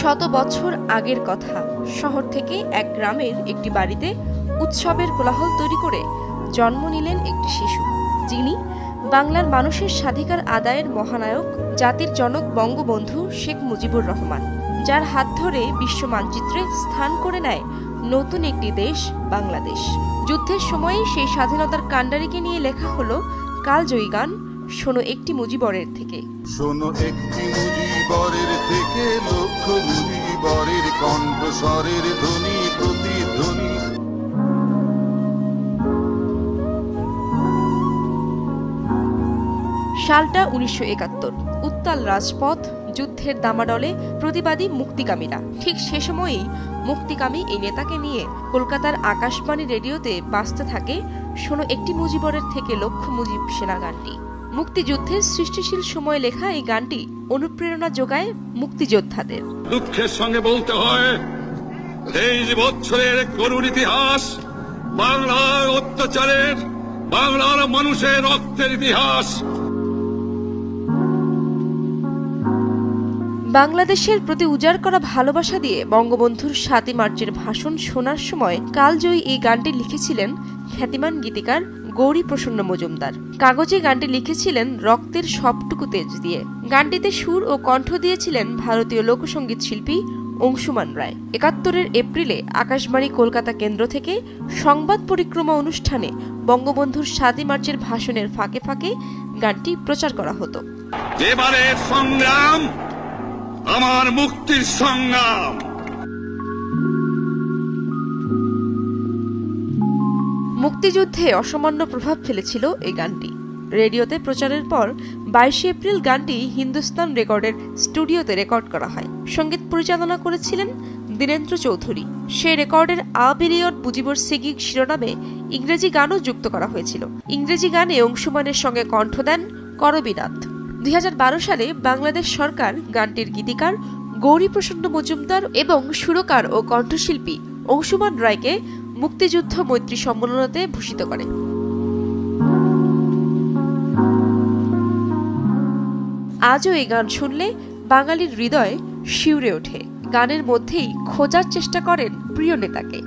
শত বছর আগের কথা। শহর থেকে এক গ্রামের একটি বাড়িতে উৎসবের কোলাহল তৈরি করে জন্ম নিলেন একটি শিশু, যিনি বাংলার মানুষের স্বাধিকার আদায়ের মহানায়ক, জাতির জনক বঙ্গবন্ধু শেখ মুজিবুর রহমান, যার হাত ধরে বিশ্ব মানচিত্রে স্থান করে নেয় নতুন একটি দেশ বাংলাদেশ। যুদ্ধের সময়ে সেই স্বাধীনতার কাণ্ডারিকে নিয়ে লেখা হলো কালজয়ী গান শোনো একটি মুজিবরের থেকে। শোনো একটি মুজিবরের থেকে, লক্ষ মুজিবরের কণ্ঠস্বরের ধ্বনি প্রতিধ্বনি। সালটা 1971। উত্তাল রাজপথ, যুদ্ধের দামাডলে প্রতিবাদী মুক্তিকামীরা। ঠিক সে সময়েই মুক্তিকামী এই নেতাকে নিয়ে কলকাতার আকাশবাণী রেডিওতে বাজতে থাকে শোনো একটি মুজিবরের থেকে লক্ষ মুজিব সেনা গানটি। মুক্তিযুদ্ধের সৃষ্টিশীল সময়ে লেখা এই গানটি অনুপ্রেরণা যোগায় মুক্তিযোদ্ধাদের। দুঃখের সঙ্গে বলতে হয়, 23 বছরের করুণ ইতিহাস, বাংলার অত্যাচারের, বাংলার মানুষের রক্তের ইতিহাস। বাংলাদেশের প্রতি উজাড় করা ভালোবাসা দিয়ে বঙ্গবন্ধুর 7 মার্চের ভাষণ শোনার সময় কালজয়ী এই গানটি লিখেছিলেন খ্যাতিমান গীতিকার গৌরীপ্রসন্ন মজুমদার। কাগজে গানটি লিখেছিলেন রক্তের সবটুকু তেজ দিয়ে। গানটিতে সুর ও কণ্ঠ দিয়েছিলেন ভারতীয় লোকসঙ্গীত শিল্পী অংশুমান রায়। 71-এর এপ্রিলে আকাশবাণী কলকাতা কেন্দ্র থেকে সংবাদ পরিক্রমা অনুষ্ঠানে বঙ্গবন্ধুর 7 মার্চের ভাষণের ফাঁকে ফাঁকে গানটি প্রচার করা হতো। এবারের সংগ্রাম আমার মুক্তির সংগ্রাম। মুক্তিযুদ্ধে অসামান্য প্রভাব ফেলেছিল এই গানটি। রেডিওতে প্রচারের পর 22 এপ্রিল গানটি হিন্দুস্তান রেকর্ডের স্টুডিওতে রেকর্ড করা হয়। সঙ্গীত পরিচালনা করেছিলেন দীনেন্দ্র চৌধুরী। সেই রেকর্ডের আ পিরিয়ড মুজিবর সিগিং শিরোনামে ইংরেজি গানও যুক্ত করা হয়েছিল। ইংরেজি গানে অংশুমানের সঙ্গে কণ্ঠ দেন করবীনাথ। 2012 সালে বাংলাদেশ সরকার গানটির গীতিকার গৌরীপ্রসন্ন মজুমদার এবং সুরকার ও কণ্ঠশিল্পী অংশুমান রায়কে মুক্তিযুদ্ধ মৈত্রী সম্মাননাতে ভূষিত করে। আজও এই গান শুনলে বাঙালির হৃদয় শিউরে ওঠে। গানের মধ্যেই খোঁজার চেষ্টা করেন প্রিয় নেতাকে।